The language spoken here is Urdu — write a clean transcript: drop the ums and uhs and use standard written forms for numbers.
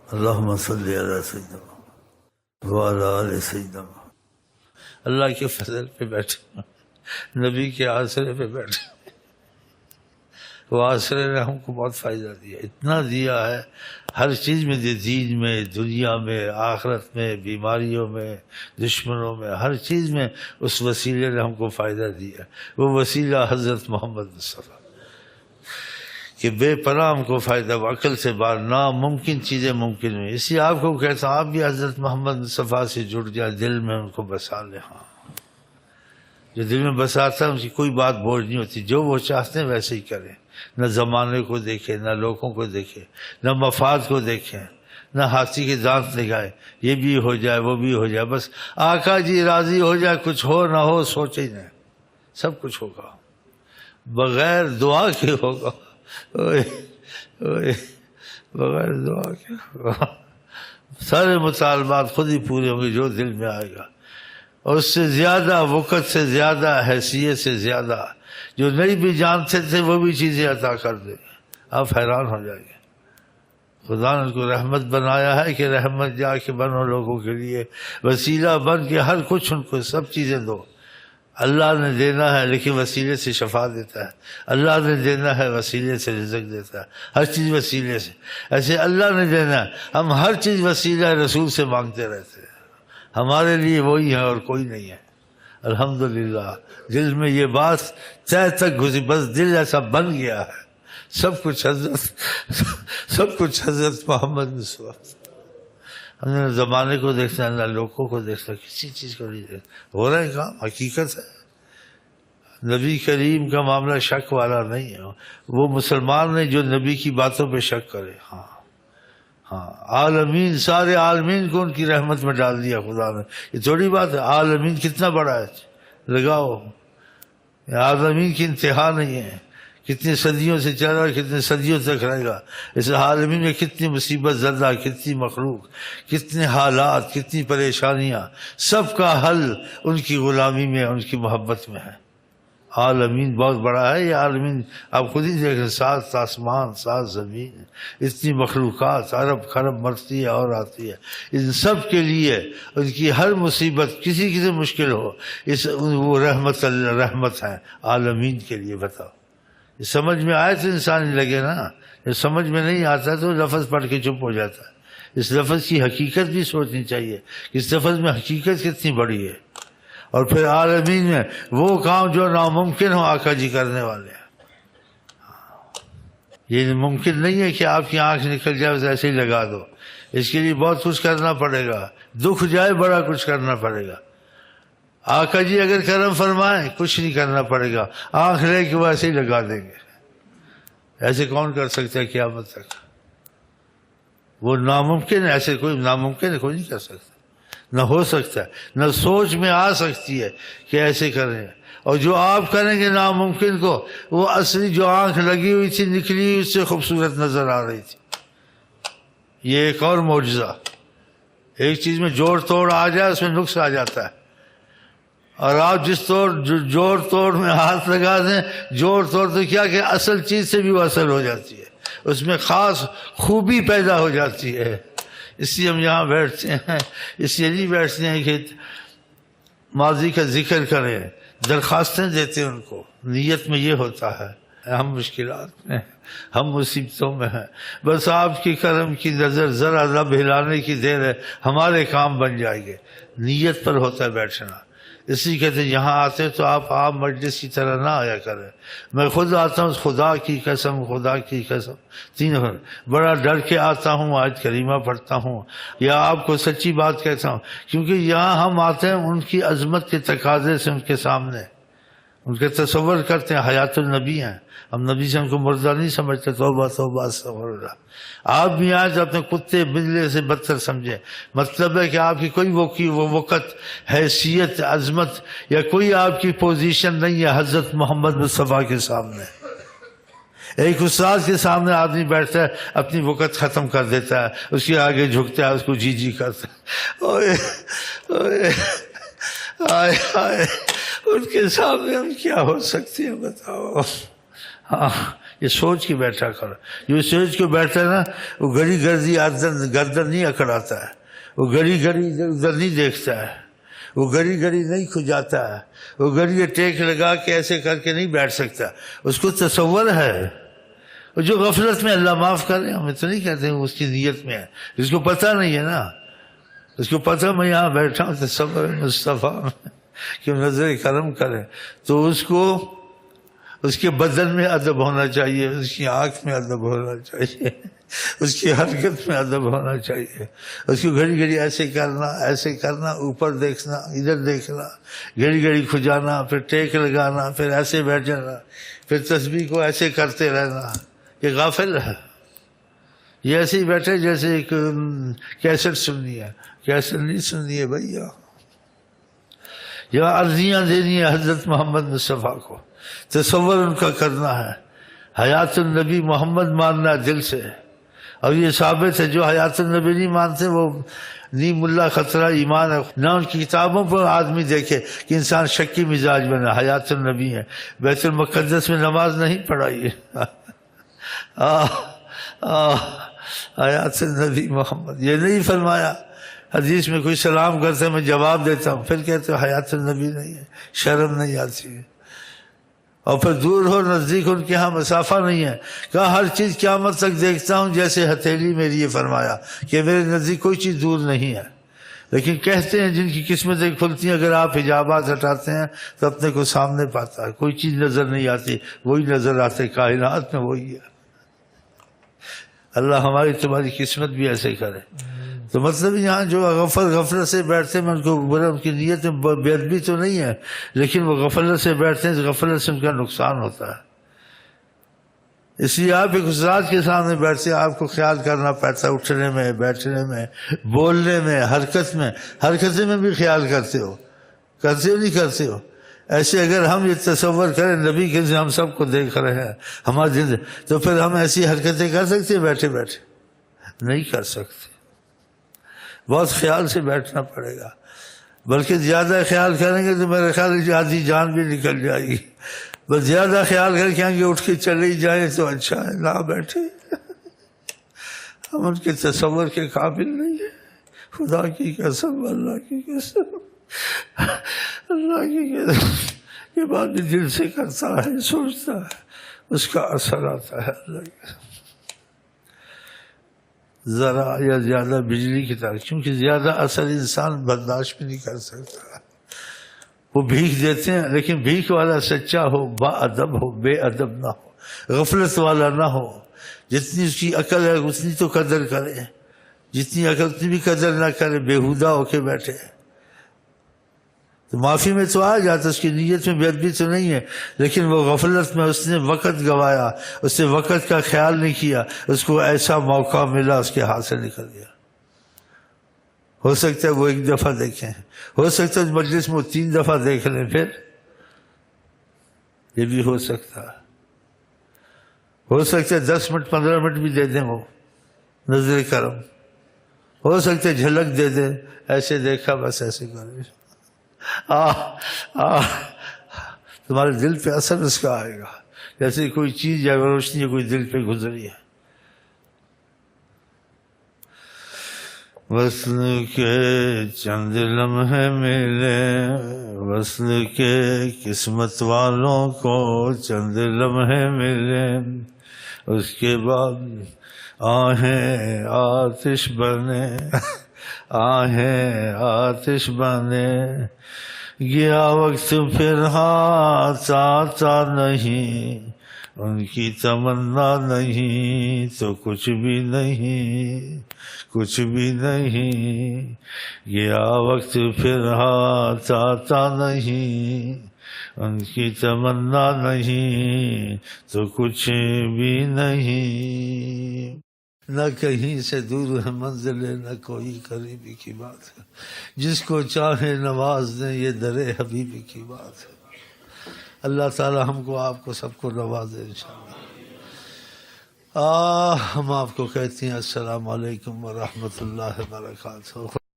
اللہم صلی علی سیدنا وعلی آل سیدنا. اللہ کے فضل پہ بیٹھے، نبی کے آسرے پہ بیٹھے. وہ آسرے نے ہم کو بہت فائدہ دیا، اتنا دیا ہے ہر چیز میں، دین میں، دنیا میں، آخرت میں، بیماریوں میں، دشمنوں میں، ہر چیز میں اس وسیلے نے ہم کو فائدہ دیا. وہ وسیلہ حضرت محمد مصطفیٰ کہ بے پناہ ہم کو فائدہ، عقل سے باہر ناممکن چیزیں ممکن ہوئی. اس لیے آپ کو کہتا ہوں آپ بھی حضرت محمد مصطفیٰ سے جڑ جائیں، دل میں ان کو بسا لیں. ہاں، جو دل میں بساتا ہے ان کی کوئی بات بوجھ نہیں ہوتی، جو وہ چاہتے ہیں ویسے ہی کریں. نہ زمانے کو دیکھیں، نہ لوگوں کو دیکھیں، نہ مفاد کو دیکھیں، نہ ہاتھی کے دانت لگائے یہ بھی ہو جائے وہ بھی ہو جائے. بس آقا جی راضی ہو جائے، کچھ ہو نہ ہو سوچے ہی نہیں، سب کچھ ہوگا بغیر دعا کے ہوگا. بغیر دعا کے ہوگا. سارے مطالبات خود ہی پورے ہوں گے جو دل میں آئے گا، اور اس سے زیادہ، وقت سے زیادہ، حیثیت سے زیادہ جو نہیں بھی جانتے تھے وہ بھی چیزیں عطا کر دیں. آپ حیران ہو جائیں گے. خدا نے اس کو رحمت بنایا ہے کہ رحمت جا کے بنو لوگوں کے لیے، وسیلہ بن کے ہر کچھ ان کو سب چیزیں دو. اللہ نے دینا ہے لیکن وسیلے سے شفا دیتا ہے، اللہ نے دینا ہے وسیلے سے رزق دیتا ہے، ہر چیز وسیلے سے. ایسے اللہ نے دینا ہے، ہم ہر چیز وسیلہ رسول سے مانگتے رہتے ہیں. ہمارے لیے وہی ہے اور کوئی نہیں ہے. الحمدللہ دل میں یہ بات طے تک گزری، بس دل ایسا بن گیا ہے. سب کچھ حضرت محمد مصطفیٰ. ہم نے زمانے کو دیکھنا ہے، نہ لوگوں کو دیکھنا، کسی چیز کو نہیں دیکھنا. ہو رہا ہے کام، حقیقت ہے. نبی کریم کا معاملہ شک والا نہیں ہے. وہ مسلمان نے جو نبی کی باتوں پہ شک کرے. ہاں ہاں، عالمین، سارے عالمین کو ان کی رحمت میں ڈال دیا خدا نے. یہ تھوڑی بات ہے، عالمین کتنا بڑا ہے، لگاؤ. عالمین کی انتہا نہیں ہے. کتنی صدیوں سے چل رہا ہے، کتنے صدیوں تک رہے گا. اس عالمین میں کتنی مصیبت زدہ، کتنی مخلوق، کتنے حالات، کتنی پریشانیاں، سب کا حل ان کی غلامی میں، ان کی محبت میں ہے. عالمین بہت بڑا ہے. یہ عالمین آپ خود ہی دیکھیں، 7 آسمان، 7 زمین، اتنی مخلوقات، ارب خرب مرتی ہے اور آتی ہے. ان سب کے لیے ان کی ہر مصیبت، کسی سے مشکل ہو، وہ رحمت ہے عالمین کے لیے. بتاؤ، یہ سمجھ میں آئے تو انسان ہی لگے نا. یہ سمجھ میں نہیں آتا تو لفظ پڑھ کے چپ ہو جاتا ہے. اس لفظ کی حقیقت بھی سوچنی چاہیے کہ اس لفظ میں حقیقت کتنی بڑی ہے. اور پھر عالمین میں وہ کام جو ناممکن ہو آقا جی کرنے والے ہیں. یہ ممکن نہیں ہے کہ آپ کی آنکھ نکل جائے ایسے ہی لگا دو. اس کے لیے بہت کچھ کرنا پڑے گا، دکھ جائے بڑا کچھ کرنا پڑے گا. آقا جی اگر کرم فرمائیں کچھ نہیں کرنا پڑے گا، آنکھ لے کے وہ ایسے ہی لگا دیں گے. ایسے کون کر سکتا ہے قیامت تک؟ وہ ناممکن ہے. ایسے کوئی ناممکن ہے، کوئی نہیں کر سکتا، نہ ہو سکتا ہے، نہ سوچ میں آ سکتی ہے کہ ایسے کریں. اور جو آپ کریں گے ناممکن کو، وہ اصلی جو آنکھ لگی ہوئی تھی نکلی ہوئی اس سے خوبصورت نظر آ رہی تھی. یہ ایک اور معجزہ. ایک چیز میں جوڑ توڑ آ جائے اس میں نقص آ جاتا ہے. اور آپ جس جوڑ توڑ میں ہاتھ لگا دیں، جوڑ توڑ تو کیا کہ اصل چیز سے بھی وہ اصل ہو جاتی ہے، اس میں خاص خوبی پیدا ہو جاتی ہے. اس لیے ہم یہاں بیٹھتے ہیں، اس لیے نہیں بیٹھتے ہیں کہ ماضی کا ذکر کریں، درخواستیں دیتے ہیں ان کو. نیت میں یہ ہوتا ہے ہم مشکلات میں، ہم مصیبتوں میں ہیں، بس آپ کی کرم کی نظر ذرا رب ہلانے کی دیر ہے، ہمارے کام بن جائیں گے. نیت پر ہوتا ہے بیٹھنا. اس لیے کہتے ہیں یہاں آتے تو آپ عام مجلس کی طرح نہ آیا کریں. میں خود آتا ہوں، خدا کی قسم، خدا کی قسم، 3 بڑا ڈر کے آتا ہوں، آیت کریمہ پڑھتا ہوں، یا آپ کو سچی بات کہتا ہوں. کیونکہ یہاں ہم آتے ہیں ان کی عظمت کے تقاضے سے، ان کے سامنے ان کے تصور کرتے ہیں حیات النبی ہیں. ہم نبی سے ان کو مردہ نہیں سمجھتے. توبہ توبہ استغفر اللہ. آپ بھی آئیں تو اپنے کتے بلے سے بدتر سمجھیں. مطلب ہے کہ آپ کی کوئی وہ وقت، حیثیت، عظمت یا کوئی آپ کی پوزیشن نہیں ہے حضرت محمد مصطفیٰ کے سامنے. ایک استاد کے سامنے آدمی بیٹھتا ہے، اپنی وقت ختم کر دیتا ہے، اس کے آگے جھکتا ہے، اس کو جی جی کرتا ہے. اوئے اوئے آئے آئے، ان کے سامنے ہم کیا ہو سکتے ہیں بتاؤ. ہاں یہ سوچ کے بیٹھا کر. جو سوچ کے بیٹھتا ہے نا وہ گھڑی گردی گردن نہیں اکڑاتا ہے, وہ گھڑی گھڑی ادھر نہیں دیکھتا ہے, وہ گھڑی گھڑی نہیں کھجاتا ہے, وہ گھڑی ٹیک لگا کے ایسے کر کے نہیں بیٹھ سکتا, اس کو تصور ہے. اور جو غفلت میں اللہ معاف کرے, ہمیں تو نہیں کہتے ہیں اس کی نیت میں ہے, اس کو پتہ نہیں ہے نا, اس کو پتہ میں یہاں بیٹھا ہوں تصور مصطفیٰ کہ نظر کرم کرے, تو اس کو اس کے بدن میں ادب ہونا چاہیے, اس کی آنکھ میں ادب ہونا چاہیے, اس کی حرکت میں ادب ہونا چاہیے. اس کو گھڑی گھڑی ایسے کرنا, اوپر دیکھنا, ادھر دیکھنا, گھڑی گھڑی کھجانا, پھر ٹیک لگانا, پھر ایسے بیٹھ جانا, پھر تسبیح کو ایسے کرتے رہنا. یہ غافل ہے, یہ ایسے ہی بیٹھے جیسے ایک کیسٹ سننی ہے. کیسٹ نہیں سننی ہے بھیا, یہاں عرضیاں دینی ہے حضرت محمد مصطفیٰ کو, تصور ان کا کرنا ہے, حیات النبی محمد ماننا دل سے. اور یہ ثابت ہے جو حیات النبی نہیں مانتے وہ نیم اللہ خطرہ ایمان ہے. نہ ان کی کتابوں پر آدمی دیکھے کہ انسان شکی مزاج بنا, حیات النبی ہے. بیت المقدس میں نماز نہیں پڑھائی حیات النبی محمد, یہ نہیں فرمایا. حدیث میں کوئی سلام کرتے ہیں میں جواب دیتا ہوں, پھر کہتے ہیں حیات النبی نہیں ہے, شرم نہیں آتی ہے. اور پھر دور ہو نزدیک ان کے ہاں مسافہ نہیں ہے. کہا ہر چیز قیامت تک دیکھتا ہوں جیسے ہتھیلی میری, یہ فرمایا کہ میرے نزدیک کوئی چیز دور نہیں ہے. لیکن کہتے ہیں جن کی قسمتیں کھلتی ہیں اگر آپ حجابات ہٹاتے ہیں تو اپنے کو سامنے پاتا ہے, کوئی چیز نظر نہیں آتی, وہی نظر آتے کائنات میں وہی ہے. اللہ ہماری تمہاری قسمت بھی ایسے کرے. تو مطلب یہاں جو غفلت سے بیٹھتے ہیں ان کو برا, ان کی نیت میں بے ادبی تو نہیں ہے, لیکن وہ غفلت سے بیٹھتے ہیں, غفلت سے ان کا نقصان ہوتا ہے. اس لیے آپ ایک استاد کے سامنے بیٹھتے ہیں, آپ کو خیال کرنا پڑتا ہے اٹھنے میں, بیٹھنے میں, بولنے میں, حرکتیں میں بھی خیال کرتے ہو نہیں کرتے ہو. ایسے اگر ہم یہ تصور کریں نبی کے ہم سب کو دیکھ رہے ہیں ہمارے دل, تو پھر ہم ایسی حرکتیں کر سکتے ہیں بیٹھے بیٹھے؟ نہیں کر سکتے. بہت خیال سے بیٹھنا پڑے گا, بلکہ زیادہ خیال کریں گے تو میرے خیال سے آدھی جان بھی نکل جائے گی. بس زیادہ خیال کر کے آگے اٹھ کے چلے ہی جائیں تو اچھا ہے, نہ بیٹھے. ہم ان کے تصور کے قابل نہیں ہیں. خدا کی قسم, اللہ کی قسم, اللہ کی قسم, یہ بات دل سے کرتا ہے, سوچتا ہے, اس کا اثر آتا ہے. اللہ کی قسم ذرا یا زیادہ بجلی کی طرح, کیونکہ زیادہ اثر انسان برداشت بھی نہیں کر سکتا. وہ بھیک دیتے ہیں لیکن بھیک والا سچا ہو, با ادب ہو, بے ادب نہ ہو, غفلت والا نہ ہو. جتنی اس کی عقل ہے اتنی تو قدر کرے, جتنی عقل اتنی بھی قدر نہ کرے, بےہودہ ہو کے بیٹھے. تو معافی میں تو آ جاتا, اس کی نیت میں بے ادبی تو نہیں ہے, لیکن وہ غفلت میں اس نے وقت گوایا, اس نے وقت کا خیال نہیں کیا, اس کو ایسا موقع ملا اس کے ہاتھ سے نکل گیا. ہو سکتا ہے وہ ایک دفعہ دیکھیں, ہو سکتا ہے مجلس میں وہ 3 دفعہ دیکھ لیں, پھر یہ بھی ہو سکتا ہے. ہو سکتا ہے 10 منٹ 15 منٹ بھی دے دیں وہ نظر کرم, ہو سکتا ہے جھلک دے دیں, ایسے دیکھا بس ایسے کرے. تمہارے دل پہ اثر اس کا آئے گا, جیسے کوئی چیز یا روشنی کوئی دل پہ گزری ہے. وصل کے چند لمحے ملے, وصل کے قسمت والوں کو چند لمحے ملے, اس کے بعد آہیں آتش بنے, آہیں آتش بنے. گیا وقت پھر ہاتھ آتا نہیں, ان کی تمنا نہیں تو کچھ بھی نہیں, کچھ بھی نہیں. گیا وقت پھر ہاتھ آتا نہیں, ان کی تمنا نہیں تو کچھ بھی نہیں. نہ کہیں سے دور ہے منزل, نہ کوئی قریبی کی بات ہے, جس کو چاہے نواز دیں, یہ در حبیبی کی بات ہے. اللہ تعالی ہم کو آپ کو سب کو نوازے انشاءاللہ. ہم آپ کو کہتے ہیں السلام علیکم ورحمۃ اللہ وبرکاتہ.